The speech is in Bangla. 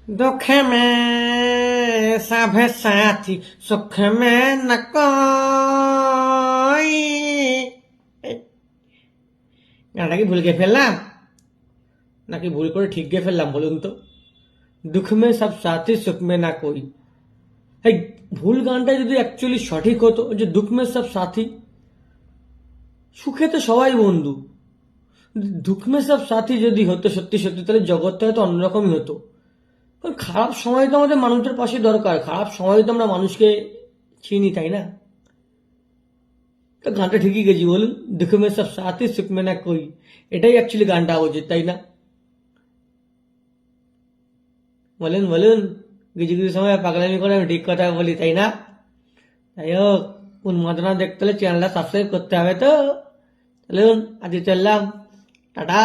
दुख में सब साथी सुख में न कोई। গানটা কি ভুল গেয়ে ফেললাম নাকি ভুল করে ঠিক গেয়ে ফেললাম বলুন তো? দুঃখ মে সব সাথী সুখ মে না কোই। এই ভুল গানটা যদি অ্যাকচুয়ালি সঠিক হতো, যে দুঃখ মে সব সাথী, সুখে তো সবাই বন্ধু, দুঃখ মে সব সাথী যদি হতো সত্যি সত্যি, তাহলে জগৎটা হয়তো অন্যরকমই হতো। কারণ খারাপ সময় তো আমাদের মানুষের পাশে দরকার, খারাপ সময় তো আমরা মানুষকে চিনি, তাই না? তো গানটা ঠিকই গেছি বলুন, দুঃখ মে সব সাথী সুখ মে না কোই, এটাই অ্যাকচুয়ালি গানটা উচিত, তাই না? বলুন বলুন, কিছু কিছু সময় পাগলামি করে আমি ঠিক কথা বলি, তাই না? যাই হোক, উন্মাদনা দেখতে হলে চ্যানেলটা সাবস্ক্রাইব করতে হবে তো। চলুন আজকে চললাম, টাটা।